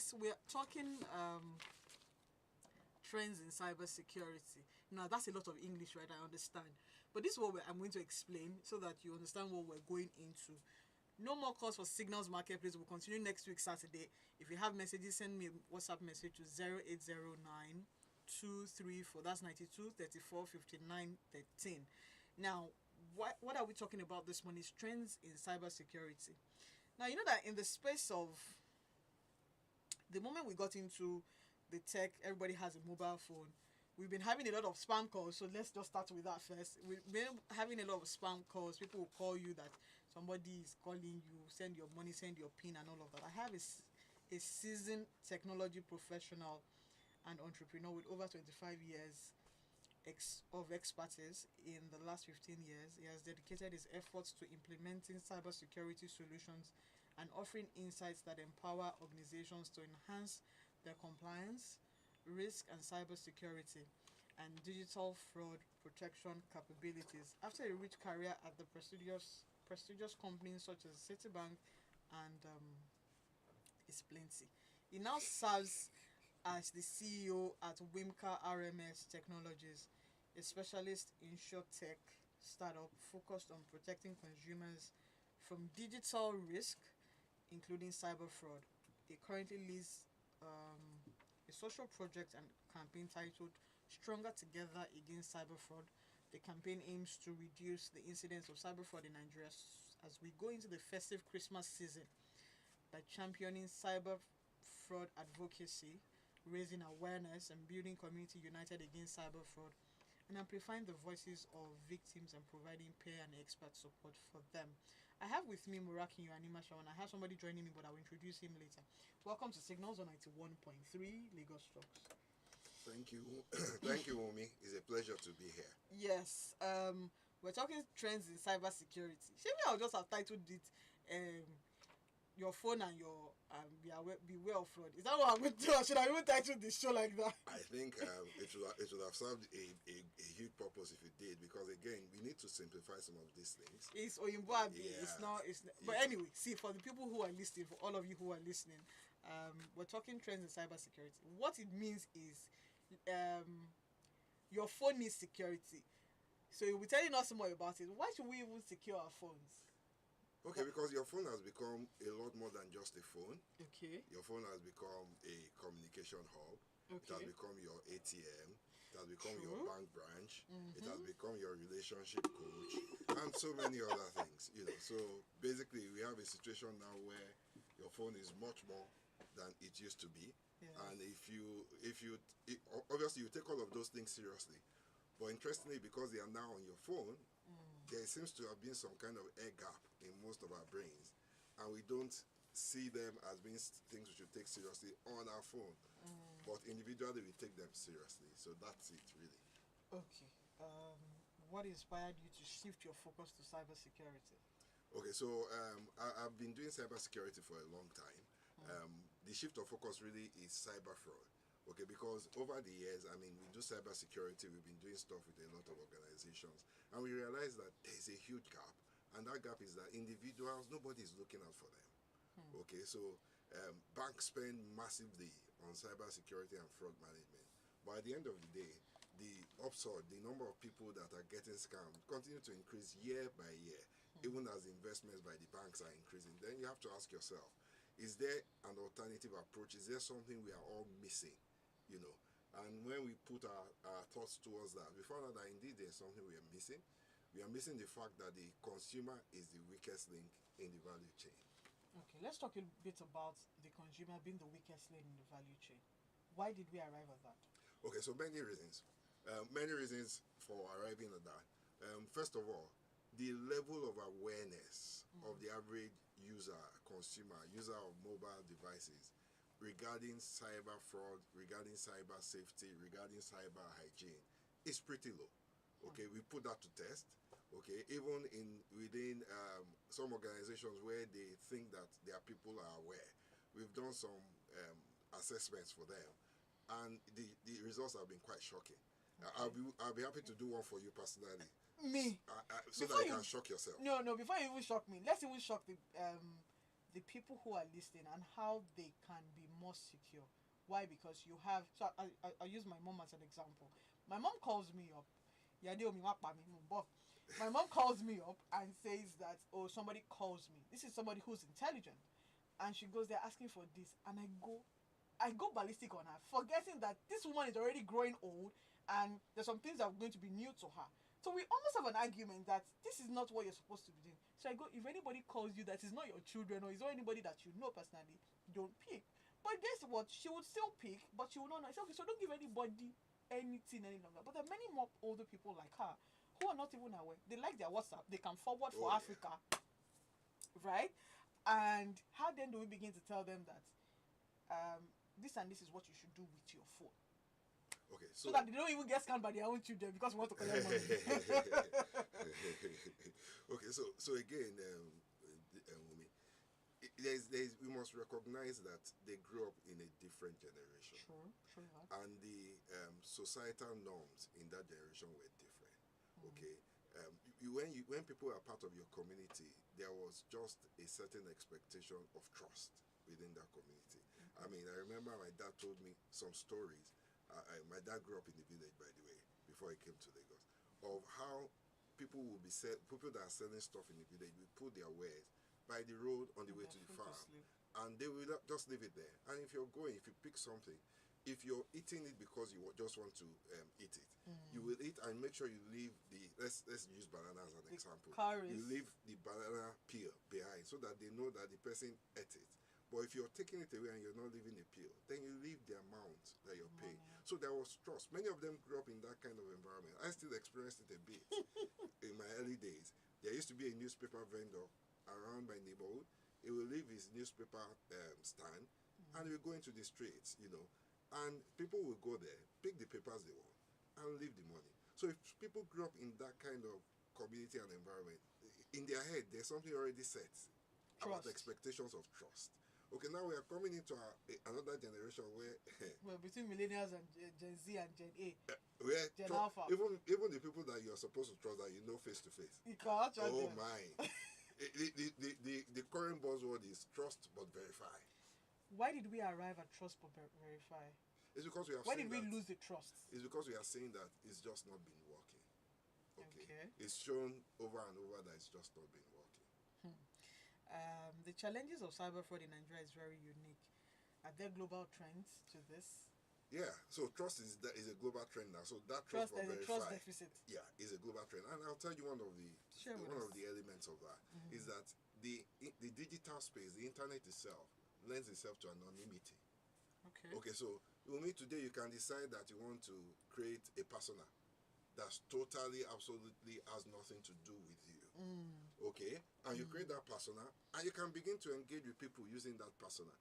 Yes, we're talking trends in cybersecurity. Now, that's a lot of English, right? I understand. But this is what I'm going to explain so that you understand what we're going into. No more calls for Signals Marketplace. We'll continue next week, Saturday. If you have messages, send me a WhatsApp message to 0809 234. That's 92 34 59 13. Now, what are we talking about this morning? Is trends in cybersecurity. Now, you know that in the space of the moment we got into the tech, everybody has a mobile phone. We've been having a lot of spam calls, so let's just start with that first. We've been having a lot of spam calls. People will call you that somebody is calling you, send your money, send your PIN, and all of that. I have a seasoned technology professional and entrepreneur with over 25 years of expertise in the last 15 years. He has dedicated his efforts to implementing cybersecurity solutions and offering insights that empower organizations to enhance their compliance, risk and cybersecurity, and digital fraud protection capabilities. After a rich career at the prestigious companies such as Citibank and it's plenty. He now serves as the CEO at Wimika RMS Technologies, a specialist insurtech startup focused on protecting consumers from digital risk, including cyber fraud. He currently leads a social project and campaign titled Stronger Together Against Cyber Fraud. The campaign aims to reduce the incidence of cyber fraud in Nigeria as we go into the festive Christmas season by championing cyber fraud advocacy, raising awareness and building community united against cyber fraud, and amplifying the voices of victims and providing peer and expert support for them. I have with me Morakinyo Animasaun. I have somebody joining me, but I will introduce him later. Welcome to Signals on 91.3 Lagos Talks. Thank you. Thank you, Wumi. It's a pleasure to be here. Yes, we're talking trends in cybersecurity. Maybe I'll just have titled it your phone and your beware of fraud. Is that what I'm going to do? Or should I even title this show like that? I think it would have served a huge purpose if it did, because again, we need to simplify some of these things. It's Oyinbo Abi. It's not. But anyway, see, for the people who are listening, for all of you who are listening, we're talking trends in cybersecurity. What it means is, your phone needs security. So you'll be telling us more about it. Why should we even secure our phones? Okay, because your phone has become a lot more than just a phone. Okay. Your phone has become a communication hub. Okay. It has become your ATM. It has become True. your bank branch. It has become your relationship coach, and so many other things. So basically, we have a situation now where your phone is much more than it used to be. Yes. And obviously you take all of those things seriously. But interestingly, because they are now on your phone, there seems to have been some kind of air gap in most of our brains, and we don't see them as being things we should take seriously on our phone. But individually, we take them seriously. So that's it, really. Okay. What inspired you to shift your focus to cybersecurity? Okay, so I've been doing cybersecurity for a long time. The shift of focus really is cyber fraud. Okay, because over the years, we do cybersecurity, we've been doing stuff with a lot of organizations, and we realize that there's a huge gap, and that gap is that individuals, nobody is looking out for them. Okay, so banks spend massively on cybersecurity and fraud management, but at the end of the day, the number of people that are getting scammed continue to increase year by year, even as investments by the banks are increasing. Then you have to ask yourself, is there an alternative approach? Is there something we are all missing? And when we put our thoughts towards that, we found out that indeed there's something we are missing. We are missing the fact that the consumer is the weakest link in the value chain. Okay, let's talk a bit about the consumer being the weakest link in the value chain. Why did we arrive at that? Okay, so many reasons. Many reasons for arriving at that. First of all, the level of awareness of the average consumer user of mobile devices regarding cyber fraud, regarding cyber safety, regarding cyber hygiene is pretty low. Okay, we put that to test. Okay, even within some organizations where they think that their people are aware, we've done some assessments for them, and the results have been quite shocking. Okay. I'll be happy to do one for you personally. Me? So that you can shock yourself. No, before you even shock me, let's even shock the people who are listening and how they can be more more secure. Why? Because you have. So I use my mom as an example. My mom calls me up. Yeah, Adewunmi, but my mom calls me up and says that, oh, somebody calls me. This is somebody who's intelligent, and she goes there asking for this, and I go ballistic on her, forgetting that this woman is already growing old, and there's some things that are going to be new to her. So we almost have an argument that this is not what you're supposed to be doing. So I go, if anybody calls you that is not your children, or is not anybody that you know personally, don't pick. But guess what? She would still pick, but she will not know. I say, okay, so don't give anybody anything any longer. But there are many more older people like her who are not even aware. They like their WhatsApp. They can forward for Africa, right? And how then do we begin to tell them that this and this is what you should do with your phone? Okay, so that they don't even get scanned by their own children because we want to collect money. Okay, so again, Wumi, we must recognize that they grew up in a different generation. True. And the societal norms in that generation were different. Okay, when people are part of your community, there was just a certain expectation of trust within that community. I mean, I remember my dad told me some stories. My dad grew up in the village, by the way, before he came to Lagos, of how people that are selling stuff in the village will put their wares by the road on the way to the farm, and they will just leave it there. And if you pick something, if you're eating it because you just want to eat it, you will eat and make sure you leave let's use banana as an example. You leave the banana peel behind so that they know that the person ate it. But if you're taking it away and you're not leaving a peel, then you leave the amount that you're paying. So there was trust. Many of them grew up in that kind of environment. I still experienced it a bit in my early days. There used to be a newspaper vendor around my neighborhood. He will leave his newspaper stand and he will go into the streets, and people will go there, pick the papers they want, and leave the money. So if people grew up in that kind of community and environment, in their head, there's something already set about expectations of trust. Okay, now we are coming into another generation where well, between millennials and Gen Z and Gen A, where Gen Alpha, even the people that you're supposed to trust that you know face to face. You can't trust them. My! The current buzzword is trust but verify. Why did we arrive at trust but verify? It's because we have. Why did we lose the trust? It's because we are saying that it's just not been working. Okay. It's shown over and over that it's just not been working. The challenges of cyber fraud in Nigeria is very unique. Are there global trends to this? Yeah, so trust is a global trend now. So that trust deficit. Yeah, is a global trend, and I'll tell you one of the elements of that is that the digital space, the internet itself, lends itself to anonymity. Okay. So today you can decide that you want to create a persona that's totally, absolutely has nothing to do with you. Okay, and you create that persona, and you can begin to engage with people using that persona.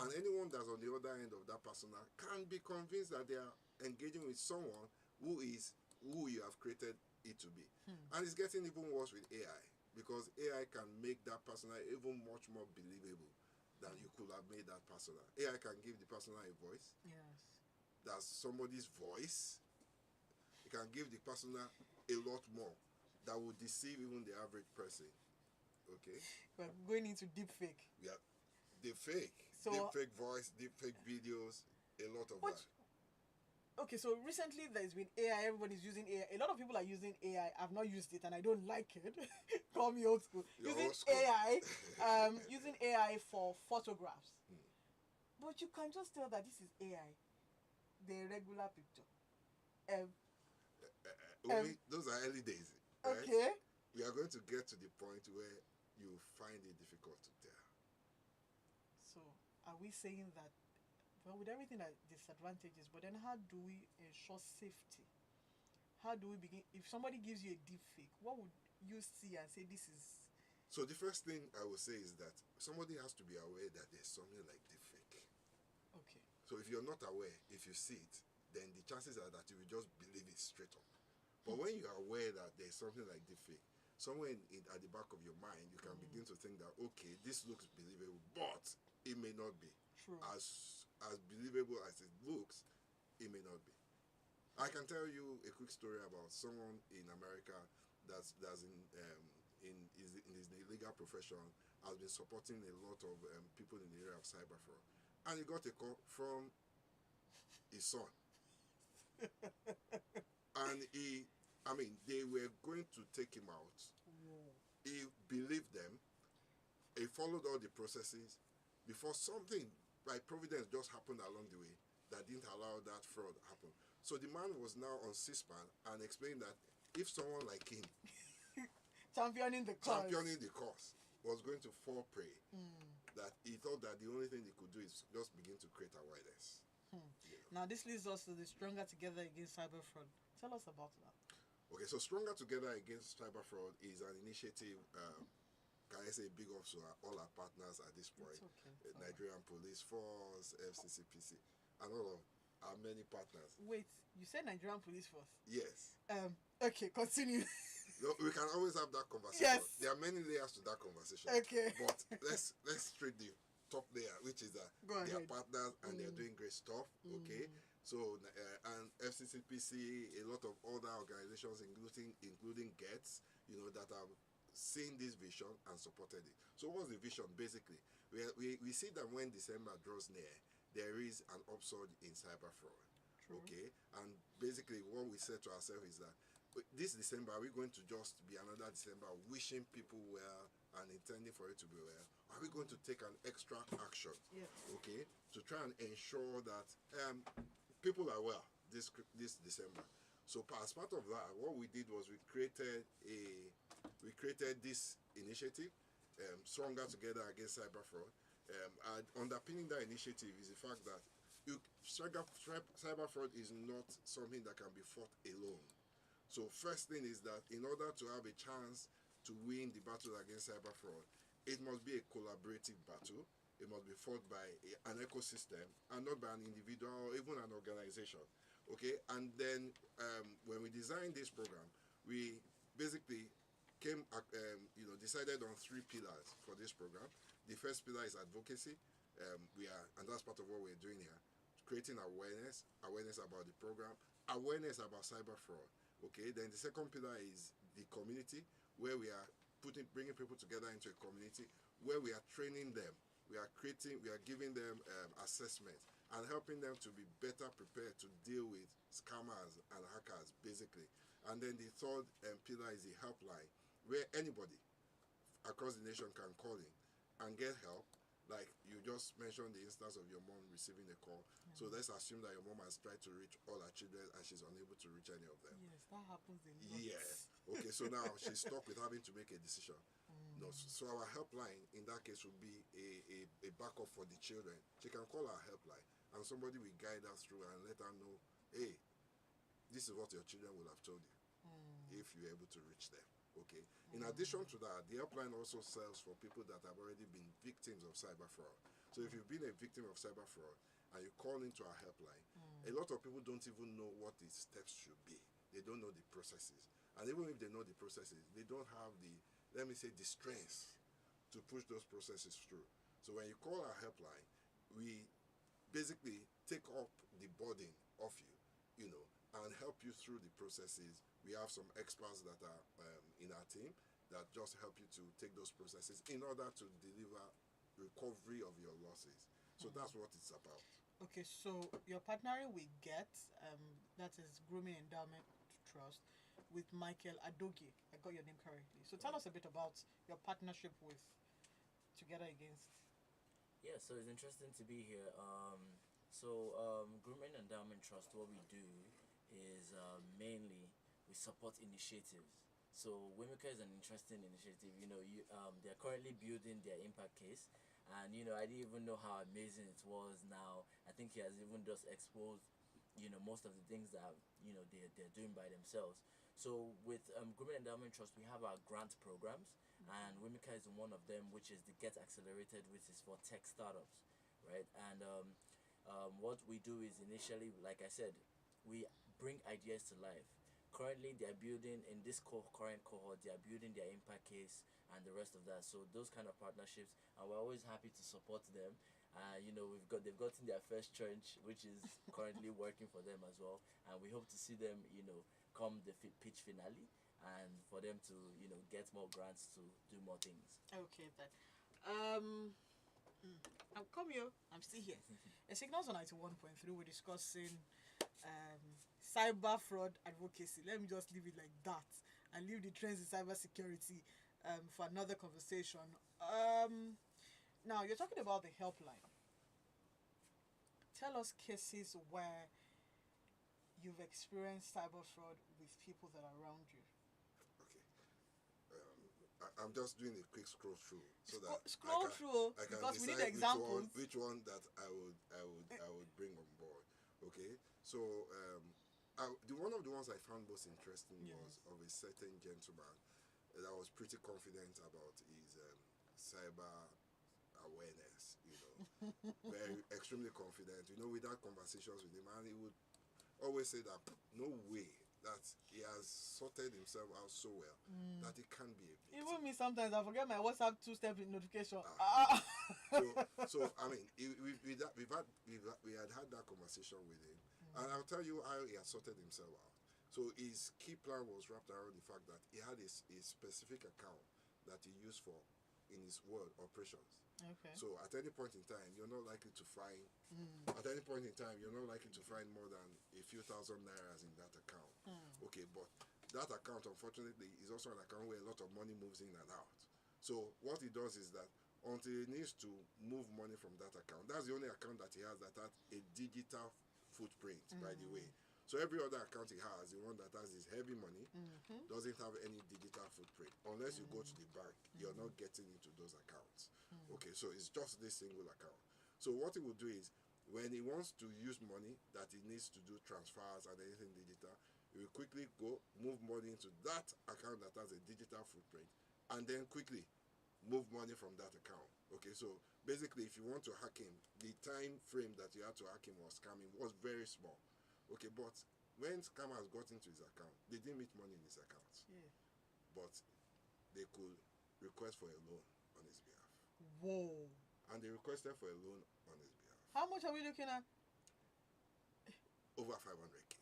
And anyone that's on the other end of that persona can be convinced that they are engaging with someone who you have created it to be. And it's getting even worse with AI, because AI can make that persona even much more believable than you could have made that persona. AI can give the persona a voice. Yes. That's somebody's voice. It can give the persona a lot more that would deceive even the average person. Okay? We're going into deep fake. Yeah. Deep fake. Deep fake voice, deep fake videos, a lot of that. Okay, so recently there's been AI, everybody's using AI. A lot of people are using AI. I've not used it and I don't like it. Call me old school. AI, using AI for photographs. But you can just tell that this is AI. The regular picture. Those are early days. Right? Okay. We are going to get to the point where you find it difficult to tell. So, are we saying that, well, with everything that disadvantages, but then how do we ensure safety? How do we begin? If somebody gives you a deep fake, what would you see and say this is? So the first thing I would say is that somebody has to be aware that there's something like deep fake. Okay. So if you're not aware, if you see it, then the chances are that you will just believe it straight up. But when you are aware that there's something like deepfake, somewhere at the back of your mind, you can begin to think that, okay, this looks believable, but it may not be. True. As believable as it looks, it may not be. I can tell you a quick story about someone in America that's in his legal profession, has been supporting a lot of people in the area of cyber fraud. and he got a call from his son. And they were going to take him out. He believed them. He followed all the processes before something by providence just happened along the way that didn't allow that fraud happen. So the man was now on C-SPAN and explained that if someone like him championing the cause was going to fall prey, that he thought that the only thing he could do is just begin to create awareness. Now this leads us to the Stronger Together Against Cyber Fraud. Tell us about that. Okay, so Stronger Together Against Cyber Fraud is an initiative. Can I say big ups to all our partners at this point? Okay. Nigerian Police Force, FCCPC, and all of our many partners. Wait, you said Nigerian Police Force? Yes. Okay, continue. No, we can always have that conversation. Yes. There are many layers to that conversation. Okay. But let's straight the top layer, which is that they are partners and they're doing great stuff. Okay. So and FCCPC, a lot of other organizations, including GETS, that have seen this vision and supported it. So what's the vision? Basically, we see that when December draws near, there is an upsurge in cyber fraud. True. Okay, and basically what we said to ourselves is that this December, are we going to just be another December wishing people well and intending for it to be well? Are we going to take an extra action? Yes. Okay, to try and ensure that people are well this December. So as part of that, what we did was we created this initiative, Stronger Together Against Cyber Fraud. And underpinning that initiative is the fact that cyber fraud is not something that can be fought alone. So first thing is that in order to have a chance to win the battle against cyber fraud, it must be a collaborative battle. It must be fought by an ecosystem and not by an individual or even an organization. Okay, and then when we designed this program, we basically decided on 3 pillars for this program. The first pillar is advocacy. And that's part of what we're doing here, creating awareness about the program, awareness about cyber fraud. Okay, then the second pillar is the community, where we are bringing people together into a community where we are training them. We are giving them assessment and helping them to be better prepared to deal with scammers and hackers, basically. And then the third pillar is the helpline, where anybody across the nation can call in and get help. Like you just mentioned the instance of your mom receiving a call. So let's assume that your mom has tried to reach all her children and she's unable to reach any of them. Yes, that happens a lot. Yes. Okay, so now she's stuck with having to make a decision. No, so our helpline in that case would be a backup for the children. She can call our helpline and somebody will guide us through and let her know, hey, this is what your children will have told you if you're able to reach them. Okay. In addition to that, the helpline also serves for people that have already been victims of cyber fraud. So if you've been a victim of cyber fraud and you call into our helpline, a lot of people don't even know what the steps should be. They don't know the processes. And even if they know the processes, they don't have the strength to push those processes through. So when you call our helpline, we basically take up the burden of you, and help you through the processes. We have some experts that are in our team that just help you to take those processes in order to deliver recovery of your losses. So that's what it's about. Okay, so you're partnering with GET, that is Grooming Endowment Trust, with Michael Adogi. I got your name correctly. So tell us a bit about your partnership with Together Against. Yeah, so it's interesting to be here. Grooming Endowment Trust, what we do is mainly we support initiatives. So Wimika is an interesting initiative. They're currently building their impact case, and I didn't even know how amazing it was. Now I think he has even just exposed most of the things that they're doing by themselves. So with Grooming Endowment Trust, we have our grant programs, and Wimika is one of them, which is the Get Accelerated, which is for tech startups, right? And what we do is initially, like I said, we bring ideas to life. Currently, they are building in this current cohort. They are building their impact case and the rest of that. So those kind of partnerships, and we're always happy to support them. They've gotten their first tranche, which is currently working for them as well, and we hope to see them, come the pitch finale, and for them to, get more grants to do more things. Okay, then. I'm come here. I'm still here. A Signals on 91.3, we're discussing cyber fraud advocacy. Let me just leave it like that and leave the trends in cybersecurity for another conversation. Now, you're talking about the helpline. Tell us cases where you've experienced cyber fraud with people that are around you. Okay. I'm just doing a quick scroll through so that Scroll through I can because we need decide examples. which one that I would bring on board. Okay, so one of the ones I found most interesting was of a certain gentleman that was pretty confident about his cyber awareness. Very extremely confident. We'd had conversations with him, and he would always say that no way that he has sorted himself out so well that he can be a victim. Even me sometimes I forget my WhatsApp two-step notification. So I mean, we had that conversation with him, and I'll tell you how he had sorted himself out. So his key plan was wrapped around the fact that he had a specific account that he used for in his world operations. Okay. So at any point in time, you're not likely to find. At any point in time, you're not likely to find more than a few thousand nairas in that account. Okay, but that account, unfortunately, is also an account where a lot of money moves in and out. So what he does is that until he needs to move money from that account, that's the only account that he has that has a digital footprint. By the way, so every other account he has, the one that has his heavy money, doesn't have any digital footprint. Unless you go to the bank, you're not getting into those accounts. Okay, so it's just this single account. So what he will do is, when he wants to use money that he needs to do transfers and anything digital, he will quickly go move money into that account that has a digital footprint, and then quickly move money from that account. Okay, so basically, if you want to hack him, the time frame that you had to hack him or scam him was very small. Okay, but when scammers got into his account, they didn't meet money in his account, but they could request for a loan on his behalf. Whoa. And they requested for a loan on his behalf. How much are we looking at? Over 500K.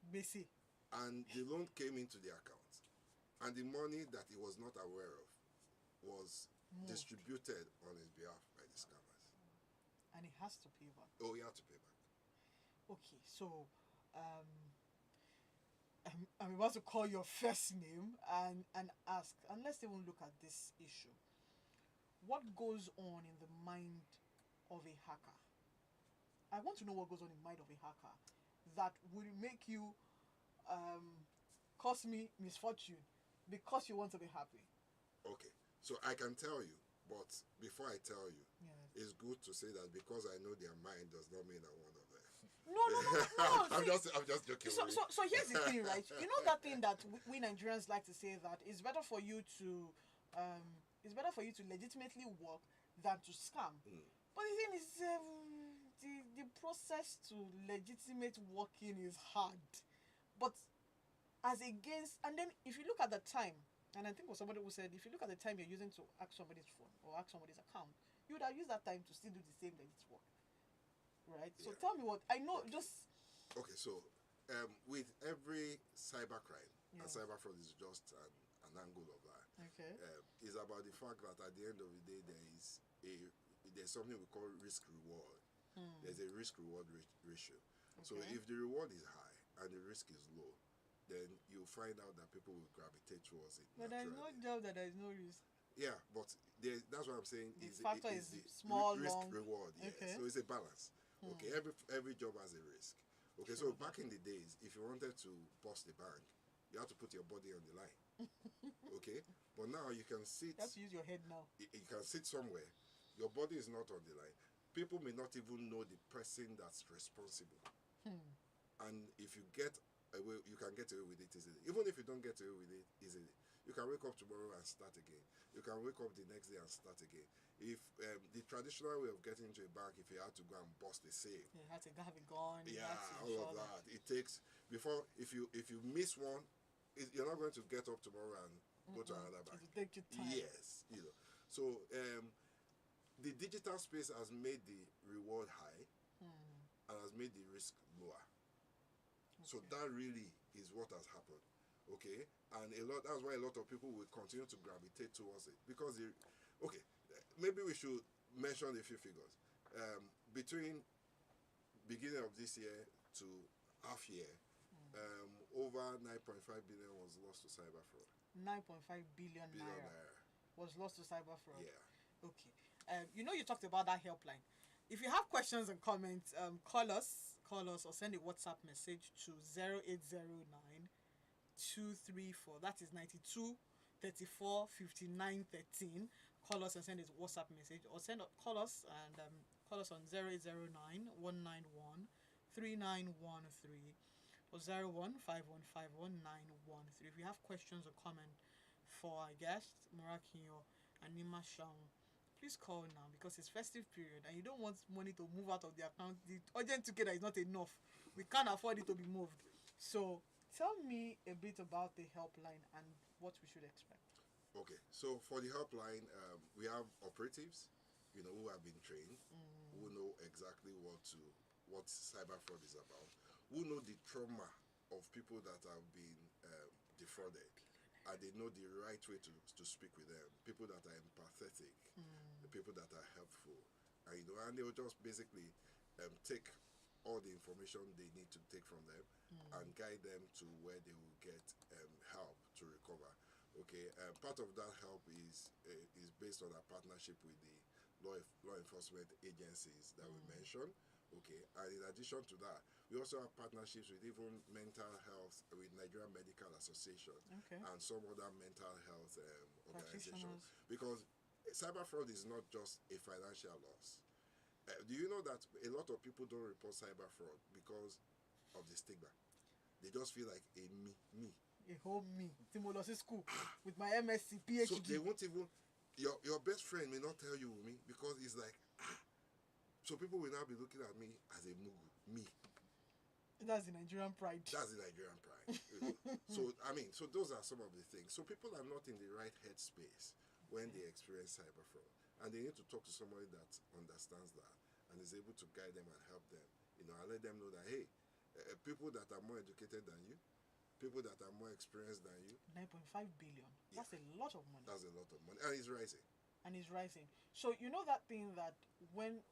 Busy. And the loan came into the account, and the money that he was not aware of was distributed on his behalf by the scammers. And he has to pay back. Oh, he had to pay back. Okay, so I'm about to call your first name and ask, and let's even look at this issue. What goes on in the mind of a hacker? I want to know what goes on in the mind of a hacker that will make you cause me misfortune because you want to be happy. Okay, so I can tell you, but before I tell you, it's good to say that because I know their mind does not mean I want to them. No. I'm just joking. So here's the thing, right? You know that thing that we Nigerians like to say, that it's better for you to legitimately work than to scam. But the thing is, the process to legitimate working is hard. But as against, and then if you look at the time, and I think it was somebody who said, if you look at the time you're using to hack somebody's phone or hack somebody's account, you would have used that time to still do the same legit work. Right? So tell me what I know. Okay, so with every cybercrime, and cyber fraud is just an angle of that. Okay. Is about the fact that at the end of the day, there's something we call risk reward. There's a risk reward ratio. Okay. So if the reward is high and the risk is low, then you'll find out that people will gravitate towards it. But there's no job that there is no risk. Yeah, but that's what I'm saying. The factor is the small risk long reward. Yeah. Okay. So it's a balance. Okay, every job has a risk. Okay, so back in the days, if you wanted to bust the bank, you had to put your body on the line. Okay, but now you can sit. You have to use your head now. You can sit somewhere. Your body is not on the line. People may not even know the person that's responsible. And if you get away, you can get away with it easily. Even if you don't get away with it easily, you can wake up tomorrow and start again. You can wake up the next day and start again. If the traditional way of getting into a bank, if you had to go and bust a safe, you had to have a gun. All of that. It takes before if you miss one, you're not going to get up tomorrow and go to another bank. It'll take you time. Yes, So the digital space has made the reward high and has made the risk lower. So that really is what has happened. Okay, and that's why a lot of people will continue to gravitate towards it because maybe we should mention a few figures. Between beginning of this year to half year, over 9.5 billion was lost to cyber fraud. 9.5 billion naira was lost to cyber fraud. Yeah. Okay. You talked about that helpline. If you have questions and comments, call us or send a WhatsApp message to 0809 234. That is 92 34 59 13. Call us and send a WhatsApp message, or call us on 0809 191 3913 or 0151519113. If you have questions or comments for our guest, Morakinyo Animasaun, please call now, because it's festive period and you don't want money to move out of the account. The urgent ticket is not enough. We can't afford it to be moved. So tell me a bit about the helpline and what we should expect. Okay, so for the helpline, we have operatives, who have been trained, who know exactly what cyber fraud is about, who know the trauma of people that have been defrauded, and they know the right way to speak with them, people that are empathetic, the people that are helpful, and they will just basically take all the information they need to take from them and guide them to where they will get help to recover. Okay, part of that help is based on our partnership with the law enforcement agencies that we mentioned. Okay, and in addition to that, we also have partnerships with even mental health, with Nigerian Medical Association, and some other mental health organizations. Because cyber fraud is not just a financial loss. Do you know that a lot of people don't report cyber fraud because of the stigma? They just feel like a whole me. Timolosi school with my MSc, PhD. So they won't even. Your best friend may not tell you me, because it's like, so people will now be looking at me as a mugu, me. That's the Nigerian pride. That's the Nigerian pride. So those are some of the things. So people are not in the right headspace when they experience cyber fraud, and they need to talk to somebody that understands that and is able to guide them and help them. And let them know that, hey, people that are more educated than you, people that are more experienced than you. 9.5 billion. Yeah. That's a lot of money. That's a lot of money. And it's rising. So that thing that when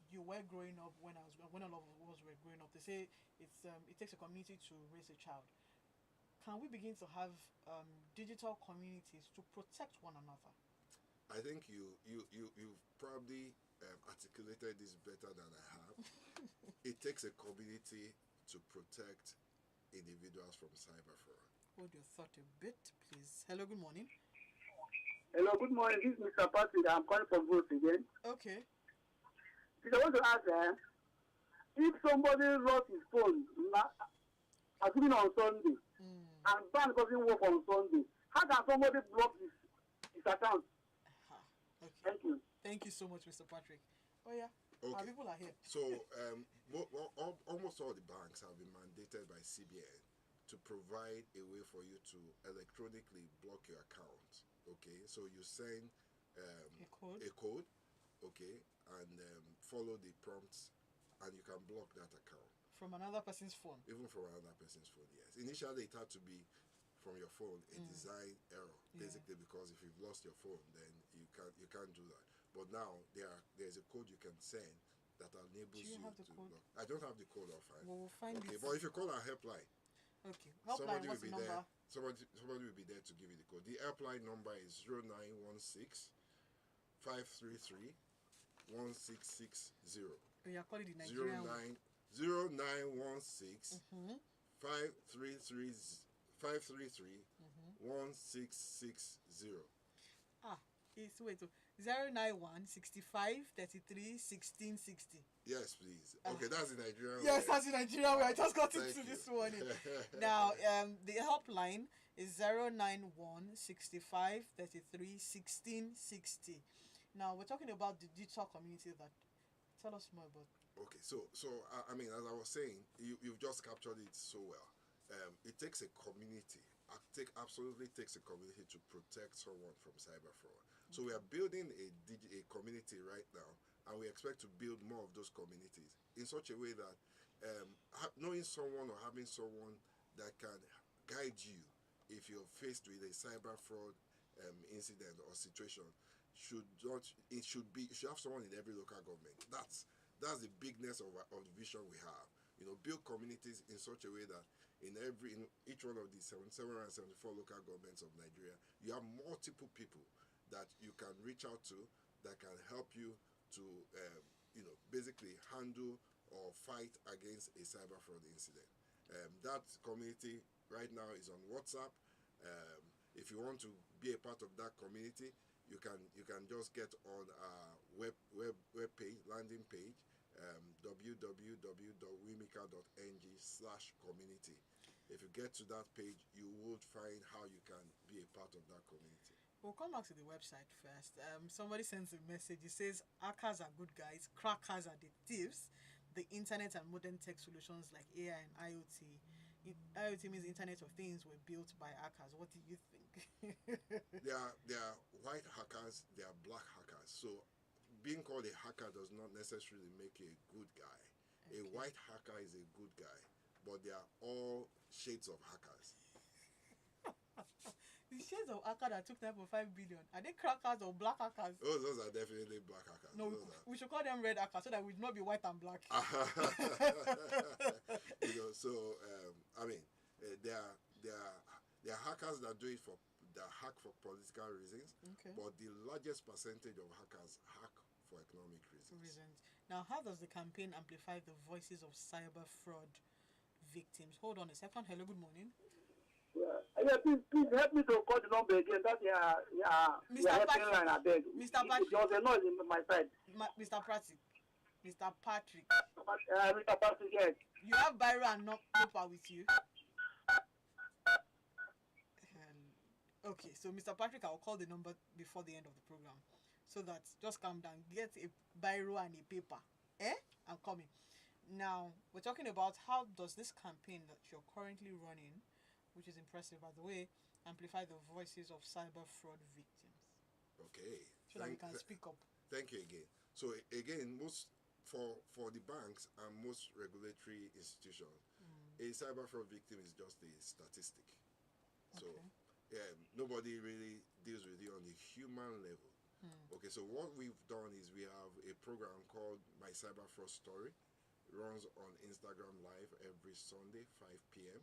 you were growing up, when all of us were growing up, they say it takes a community to raise a child. Can we begin to have digital communities to protect one another? I think you've probably articulated this better than I have. It takes a community to protect individuals from cyber fraud. Hold your thought a bit, please. Hello, good morning. Hello, good morning. This is Mr. Patrick. I'm calling from Vote again. Okay. I want to ask, if somebody lost his phone, assuming on Sunday, and bank doesn't work on Sunday, how can somebody block his account? Okay. Thank you. Thank you so much, Mr. Patrick. Oh yeah. Okay. Our people are here. So almost all the banks have been mandated by CBN to provide a way for you to electronically block your account. Okay, so you send a code, okay, and follow the prompts, and you can block that account from another person's phone. Even from another person's phone, yes. Initially, it had to be from your phone, a design error, basically, because if you've lost your phone, then you can't do that. But now there's a code you can send that enables you to block. I don't have the code offhand. We'll find it. But if you call our helpline, helpline, somebody will be number? there. Somebody will be there to give you the code. The helpline number is 0916 533 1660. We are calling the Nigerian 0916 533 1660. Wait, 091 65 33 16 60. Yes, please. Okay, that's the Nigerian way. Yes, that's the Nigerian way. I just got into this one. Now, the helpline is 091 65 33 16 60. Now, we're talking about the digital community. Tell us more about. Okay, so I mean, as I was saying, you've just captured it so well. It takes a community. Absolutely takes a community to protect someone from cyber fraud. So we are building a community right now, and we expect to build more of those communities in such a way that knowing someone or having someone that can guide you if you're faced with a cyber fraud incident or situation, should not. It should be. You should have someone in every local government. That's the bigness of the vision we have. Build communities in such a way that in each one of the 774 local governments of Nigeria, you have multiple people that you can reach out to that can help you to basically handle or fight against a cyber fraud incident. That community right now is on WhatsApp. If you want to be a part of that community, you can just get on our web page, landing page, www.wimika.ng/community. If you get to that page, you would find how you can be a part of that community. We'll come back to the website first. Somebody sends a message. It says, hackers are good guys, crackers are the thieves. The internet and modern tech solutions like AI and IoT. IoT means Internet of Things were built by hackers. What do you think? There are white hackers, there are black hackers. So being called a hacker does not necessarily make you a good guy. Okay. A white hacker is a good guy, but they are all shades of hackers. The shades of hacker that took 9.5 billion, are they crackers or black hackers? Oh, those are definitely black hackers. No, we should call them red hackers so that we do not be white and black. There are hackers that do it that hack for political reasons. Okay. But the largest percentage of hackers hack for economic reasons. Now, how does the campaign amplify the voices of cyber fraud victims? Hold on a second. Hello, good morning. Yeah, please help me to call the number again. That's Mr. Patrick. Line, I beg. Mr. Patrick. There was a noise in my side. Mr. Patrick. Mr. Patrick. Mr. Patrick, yes. You have Biro and paper with you? Okay, so Mr. Patrick, I'll call the number before the end of the program. So that, just calm down. Get a Biro and a paper. I'm coming. Now, we're talking about how does this campaign that you're currently running, which is impressive, by the way, amplify the voices of cyber fraud victims. Okay. So that we can speak up. Thank you again. So again, for the banks and most regulatory institutions, a cyber fraud victim is just a statistic. So nobody really deals with it on a human level. Okay, so what we've done is we have a program called My Cyber Fraud Story. It runs on Instagram Live every Sunday, 5 p.m.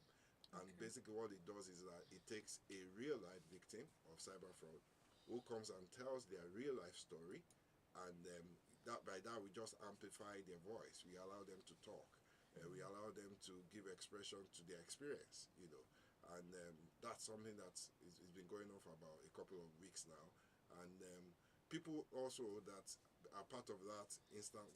And basically what it does is that it takes a real-life victim of cyber fraud who comes and tells their real-life story, and by that we just amplify their voice. We allow them to talk. We allow them to give expression to their experience, and that's something that's been going on for about a couple of weeks now. And people also that are part of that instant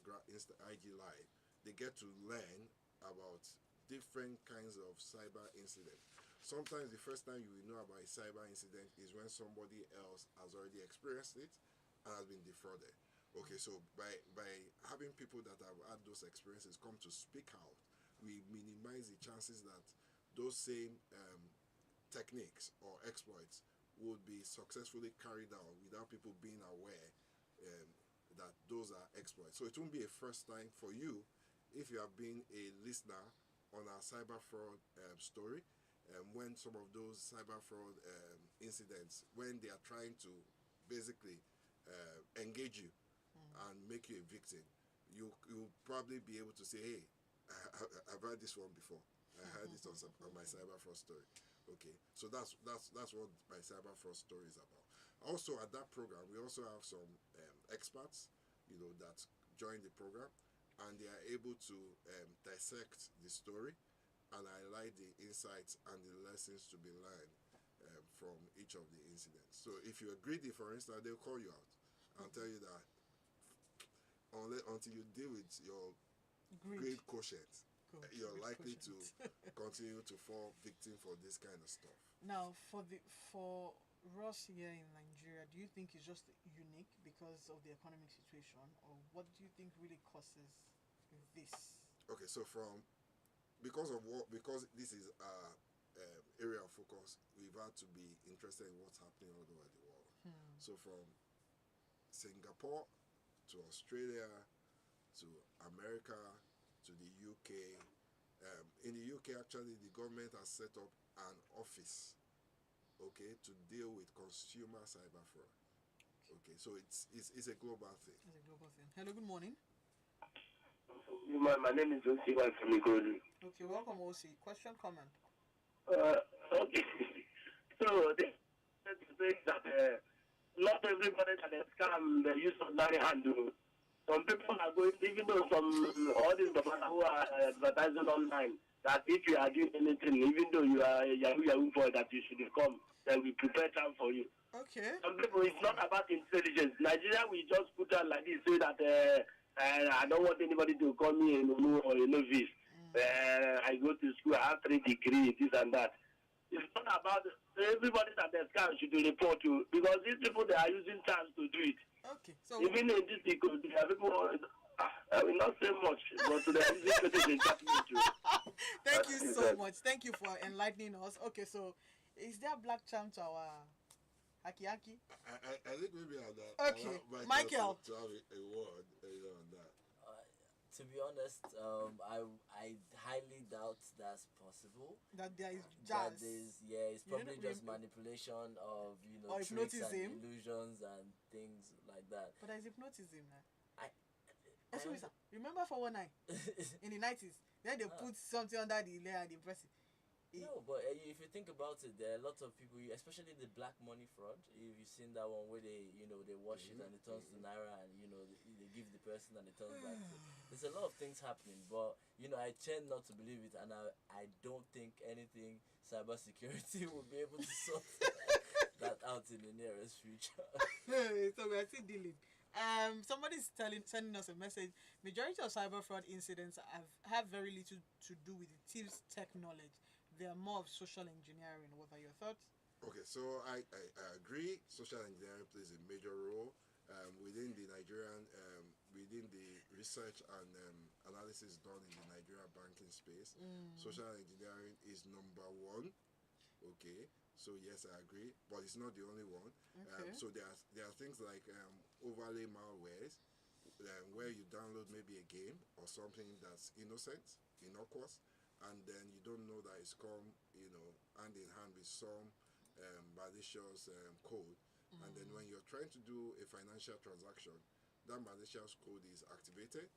IG Live, they get to learn about different kinds of cyber incidents. Sometimes the first time you will know about a cyber incident is when somebody else has already experienced it and has been defrauded. Okay, so by having people that have had those experiences come to speak out, we minimize the chances that those same techniques or exploits would be successfully carried out without people being aware that those are exploits. So it won't be a first time for you if you have been a listener on our cyber fraud story, when some of those cyber fraud incidents, when they are trying to basically engage you and make you a victim, you'll probably be able to say, hey, I've heard this one before. I heard this on my cyber fraud story. Okay, so that's what my cyber fraud story is about. Also at that program, we also have some experts, that join the program, and they are able to dissect the story and highlight the insights and the lessons to be learned from each of the incidents. So if you're greedy, for instance, they'll call you out and tell you that until you deal with your greed quotient, you're likely to continue to fall victim for this kind of stuff. Now, for Ross here in Nigeria, do you think it's just unique because of the economic situation, or what do you think really causes this? Okay, so because this is our area of focus, we've had to be interested in what's happening all over the world. So from Singapore to Australia to America to the UK. In the UK, actually, the government has set up an office, to deal with consumer cyber fraud. Okay, so it's a global thing. It's a global thing. Hello, good morning. My name is Osiwa from Ikorodu. Okay, welcome, OC. Question, comment. Okay. So they say that not everybody that they scam the use of ordinary handle. Some people are going, even though all these people who are advertising online, that if you are doing anything, even though you are a Yahoo boy, that you should come, then we prepare time for you. Okay. Some people, it's not about intelligence. Nigeria, we just put out like this, say that I don't want anybody to call me a no or a novice. I go to school, I have 3 degrees, this and that. It's not about everybody that they scam should report to, because these people, they are using chance to do it. Okay. So Even in this because there are people, I will not say much, but they are using certain enchantment too. thank you so much. Thank you for enlightening us. Okay, so is there a black charm to our haki haki? I think maybe on that. Okay, Michael. To have a word, on that. To be honest, I highly doubt that's possible. That there is That jazz. it's You probably know, just manipulation of or tricks hypnotism. and illusions and things like that. But there is hypnotism now. I Remember for 19 in the 90s? Then they put something under the layer and they press it. No, but if you think about it, there are a lot of people, especially the black money fraud. If you've seen that one where they wash it and it turns to naira, and they give the person and it turns back to. There's a lot of things happening, but I tend not to believe it, and I don't think anything cybersecurity will be able to sort that out in the nearest future. So we are still dealing. Somebody's sending us a message. Majority of cyber fraud incidents have very little to do with the thief's tech knowledge. They are more of social engineering. What are your thoughts? Okay, so I agree. Social engineering plays a major role within the Nigerian, within the research and analysis done in the Nigerian banking space. Social engineering is number one. Okay, so yes, I agree, but it's not the only one. Okay. So there are things like overlay malwares, where you download maybe a game or something that's innocent, innocuous, and then you don't know that it's come, hand in hand with some malicious code. And then when you're trying to do a financial transaction, that malicious code is activated,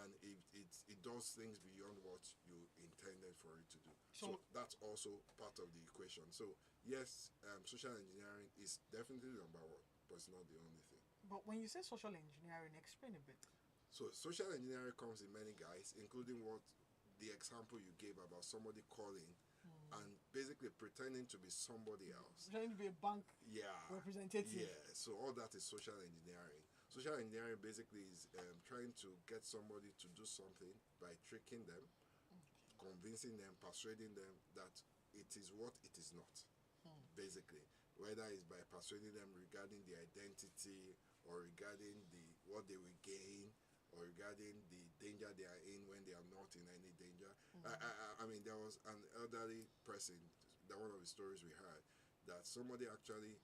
and it does things beyond what you intended for it to do. So that's also part of the equation. So yes, social engineering is definitely number one, but it's not the only thing. But when you say social engineering, explain a bit. So social engineering comes in many guise, including what the example you gave about somebody calling and basically pretending to be somebody else. Pretending to be a bank representative. Yeah, so all that is social engineering. Social engineering basically is trying to get somebody to do something by tricking them, convincing them, persuading them that it is what it is not. Basically, whether it's by persuading them regarding the identity or regarding what they will gain, or regarding the danger they are in when they are not in any danger. I mean, there was an elderly person, that one of the stories we heard, that somebody actually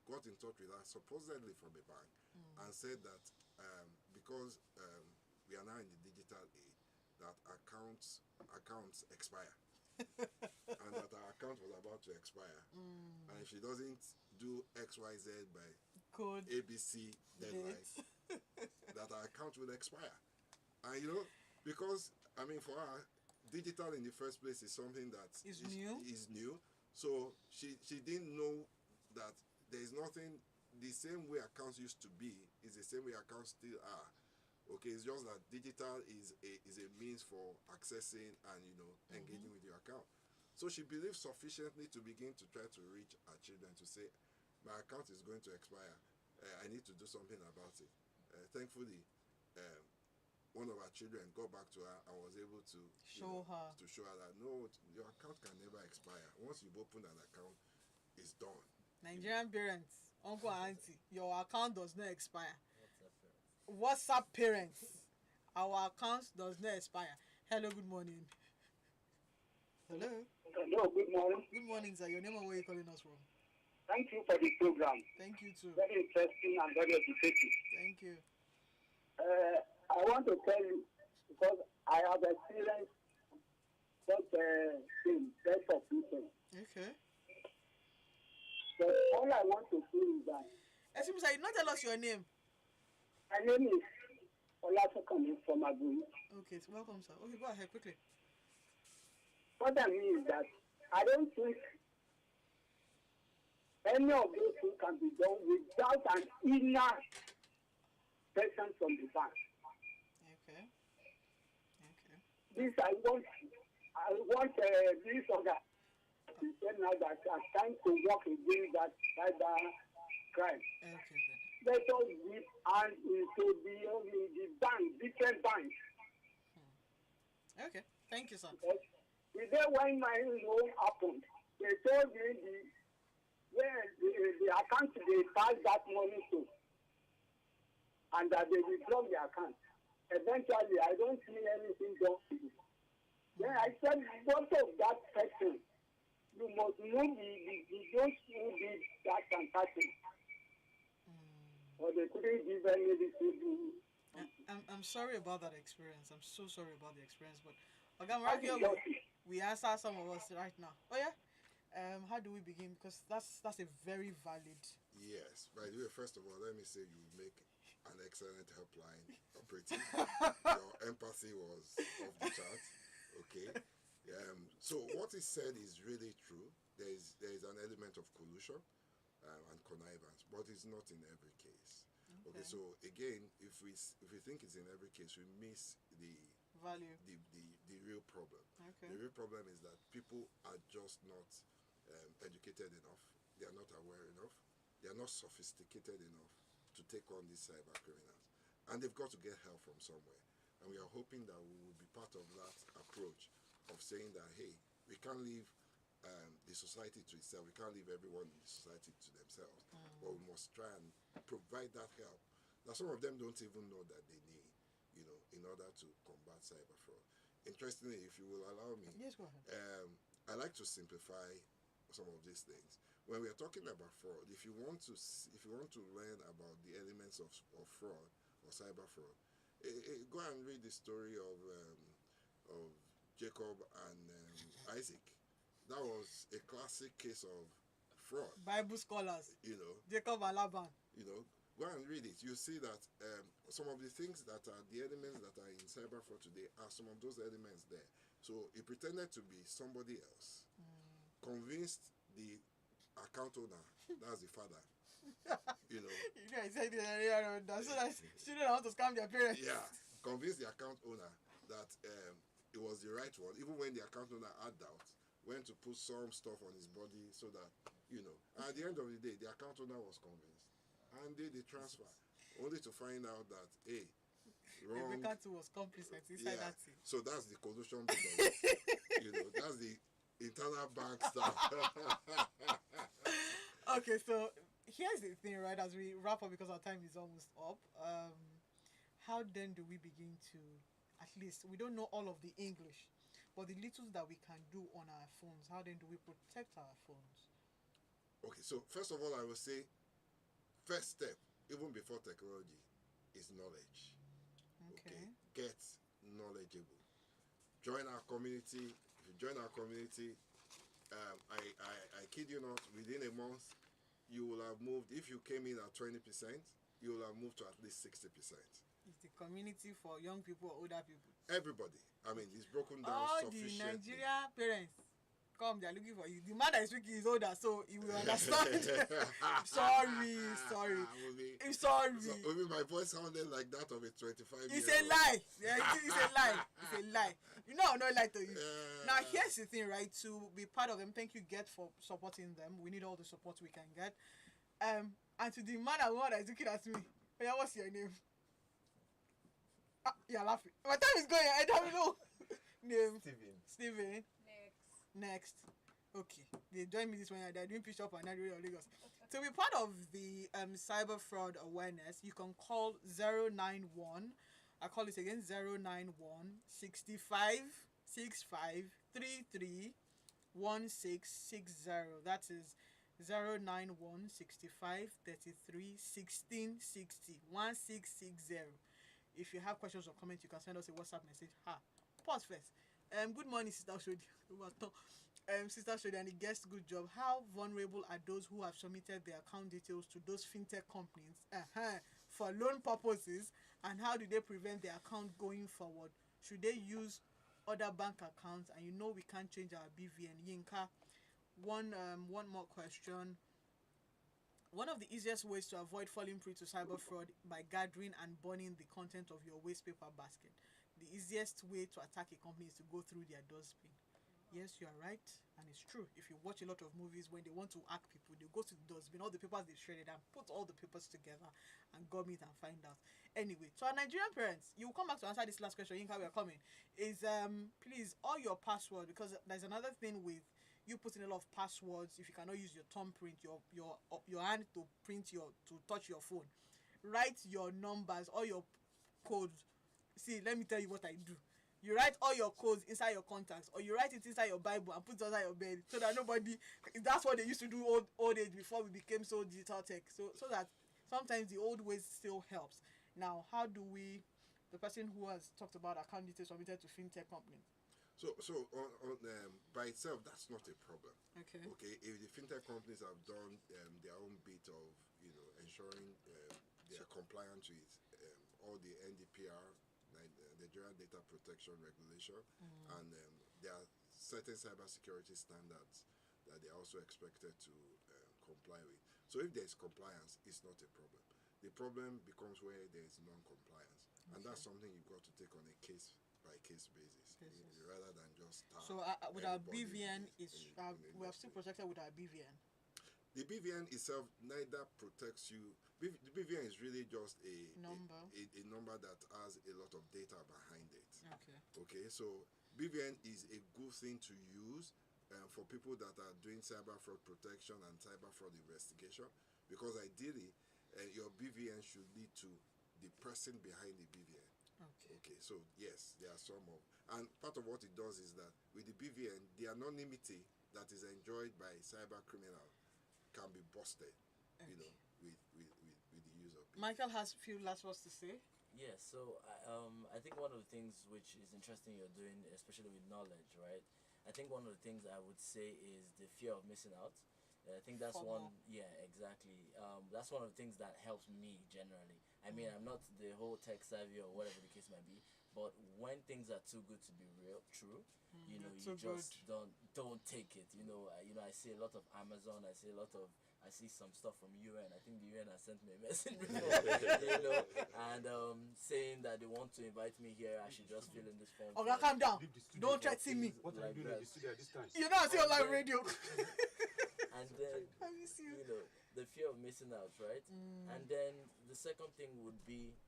got in touch with her, supposedly from a bank, and said that because we are now in the digital age, that accounts expire. And that our account was about to expire. And if she doesn't do XYZ by Code ABC deadline, that our account will expire. And because for her, digital in the first place is something that is new. So she didn't know that there is nothing. The same way accounts used to be is the same way accounts still are. Okay, it's just that digital is a means for accessing and engaging with your account. So she believed sufficiently to begin to try to reach her children to say, my account is going to expire. I need to do something about it. Thankfully, one of our children got back to her and was able to show her that no, your account can never expire. Once you've opened an account, it's done. Nigerian parents, uncle and auntie, your account does not expire. WhatsApp parents, our account does not expire. Hello, good morning. Hello. Hello, good morning. Good morning, sir. Your name and where are you calling us from? Thank you for the program. Thank you too. Very interesting and very educative. Thank you. I want to tell you, because I have experienced such a thing, death of people. Okay. But all I want to say is that Excuse me, sir, you not tell us your name. My name is Olasokan from Abu. Okay, so welcome, sir. Okay, go ahead quickly. What I mean is that I don't think any of those things can be done without an inner person from the bank. Okay. Okay. This I want this order to say now that I'm trying to work against that cyber crime. Okay then. Let us dip hand into the bank, different banks. Okay. Thank you, sir. Yes. The day when my loan happened, they told me the account they passed that money to, and that they withdraw the account. Eventually, I don't see anything done. Then I said, what of that person? You must know those who did that transaction. Or they couldn't give any receipt. I'm sorry about that experience. I'm so sorry about the experience, but Morakinyo, we answer some of us right now. Oh yeah. How do we begin? Because that's a very valid. Yes. By the way, first of all, let me say you make an excellent helpline operative. Your empathy was off the chart. Okay. So what is said is really true. There is an element of collusion and connivance, but it's not in every case. Okay. So again, if we think it's in every case, we miss the Value. The real problem. Okay. The real problem is that people are just not educated enough. They are not aware enough. They are not sophisticated enough to take on these cyber criminals, and they've got to get help from somewhere. And we are hoping that we will be part of that approach of saying that, hey, we can't leave the society to itself. We can't leave everyone in the society to themselves, but we must try and provide that help that some of them don't even know that they need, in order to combat cyber fraud. Interestingly, if you will allow me, Yes, go ahead. I like to simplify some of these things. When we are talking about fraud, if you want to learn about the elements of fraud or cyber fraud, go and read the story of Jacob and Isaac. That was a classic case of fraud. Bible scholars. You know, Jacob and Laban. Go and read it. You see that some of the things that are the elements that are in cyber fraud today are some of those elements there. So he pretended to be somebody else, convinced the account owner, that's the father. He said it earlier on that so that students want to scam their parents. Yeah, convinced the account owner that it was the right one, even when the account owner had doubts, went to put some stuff on his body so that, and at the end of the day, the account owner was convinced and did the transfer, only to find out that, hey, wrong. Wimika too was complicit inside that thing. So that's the collusion bit of it. That's the internal bank stuff. Okay, so here's the thing, right? As we wrap up, because our time is almost up. How then do we begin to, at least, we don't know all of the English, but the little that we can do on our phones, how then do we protect our phones? Okay, so first of all, I will say, first step, even before technology, is knowledge. Okay. Get knowledgeable. Join our community. If you join our community, I kid you not, within a month, you will have moved. If you came in at 20%, you will have moved to at least 60%. It's the community for young people or older people. Everybody. I mean, it's broken down all sufficiently. The Nigerian parents come, they are looking for you. The man that is speaking is older, so he will understand. sorry. I'm sorry. So, my voice sounded like that of a 25-year-old. It's a lie. Yeah, it's a lie. It's a lie. I'm not lying to you. Now, here's the thing, right? To be part of them, thank you, Get, for supporting them. We need all the support we can get. And to the man and woman that is looking at me, what's your name? You're laughing. My time is going. I don't know. Name. Steven. Next. Okay. They join me this one. They're doing push up and radio Lagos. To be part of the cyber fraud awareness, you can call 091. I call it again 091 65 65 33 1660. That is 091 65 33 1660 1660. If you have questions or comments, you can send us a WhatsApp message. Pause first. Good morning, Sister Oshodi. Sister Oshodi, and the guest, good job. How vulnerable are those who have submitted their account details to those fintech companies for loan purposes, and how do they prevent their account going forward? Should they use other bank accounts? And we can't change our BVN. Yinka, one more question. One of the easiest ways to avoid falling prey to cyber fraud by gathering and burning the content of your waste paper basket. The easiest way to attack a company is to go through their dustbin. Yes, you are right, and it's true. If you watch a lot of movies, when they want to hack people, they go to the dustbin, all the papers they shredded, and put all the papers together and gum it and find out. Anyway, to our Nigerian parents, you will come back to answer this last question. Yinka, we are coming. Is please all your password, because there's another thing with you putting a lot of passwords. If you cannot use your thumbprint, your hand to touch your phone, write your numbers or your codes. See, let me tell you what I do. You write all your codes inside your contacts, or you write it inside your Bible and put it inside your bed, so that nobody. That's what they used to do old age before we became so digital tech. So that sometimes the old ways still helps. Now, how do we? The person who has talked about account details submitted to fintech company. So on by itself, that's not a problem. Okay. If the fintech companies have done their own bit of ensuring they are compliant with all the NDPR, Nigerian Data Protection Regulation, and there are certain cybersecurity standards that they are also expected to comply with. So if there is compliance, it's not a problem. The problem becomes where there is non-compliance, and that's something you've got to take on a case-by-case basis, rather than just so with our BVN we are still protected with our BVN. The BVN itself neither protects you. The BVN is really just a number that has a lot of data behind it. Okay, so BVN is a good thing to use for people that are doing cyber fraud protection and cyber fraud investigation, because ideally your BVN should lead to the person behind the BVN. Okay, so yes, there are some of, and part of what it does is that with the BVN, the anonymity that is enjoyed by cyber criminal can be busted, with the use of BVN. Michael has a few last words to say. Yes, so I think one of the things which is interesting you're doing, especially with knowledge, right? I think one of the things I would say is the fear of missing out. I think that's one. Yeah, exactly. That's one of the things that helps me generally. I mean, I'm not the whole tech savvy or whatever the case might be, but when things are too good to be true, you just don't take it. I see a lot of Amazon. I see some stuff from UN. I think the UN has sent me a message before, and saying that they want to invite me here. I should just fill in this form. Oh, calm down! Don't threaten me. What are you doing at the studio at this time? I see on live radio. And then the fear of missing out, right? And then the second thing would be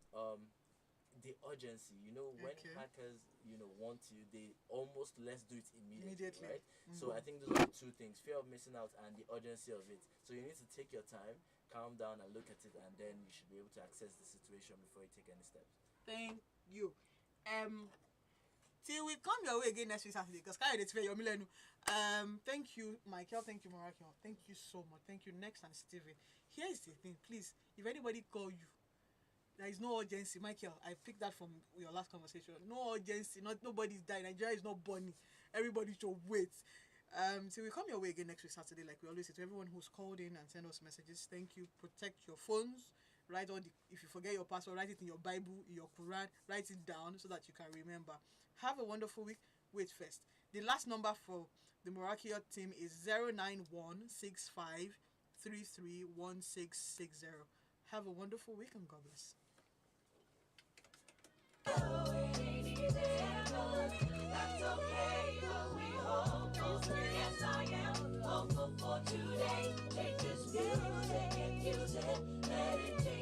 the urgency. When hackers want you, they almost let's do it immediately. Right? So I think those are the two things: fear of missing out and the urgency of it. So you need to take your time, calm down, and look at it, and then you should be able to access the situation before you take any steps. Thank you. Till we come your way again next week Saturday, because thank you, Michael. Thank you, Morakinyo. Thank you so much. Thank you, Next and Steven. Here is the thing, please. If anybody call you, there is no urgency, Michael. I picked that from your last conversation. No urgency. Nobody's dying. Nigeria is not burning. Everybody should wait. So we come your way again next week Saturday, like we always say to everyone who's called in and sent us messages. Thank you. Protect your phones. If you forget your password, write it in your Bible, in your Quran. Write it down so that you can remember. Have a wonderful week. Wait first. The last number for the Morakinyo team is 09165331660. Have a wonderful week and God bless. That's okay, but we hope. Yes, I am hopeful for today. Take this music and use it, let it change.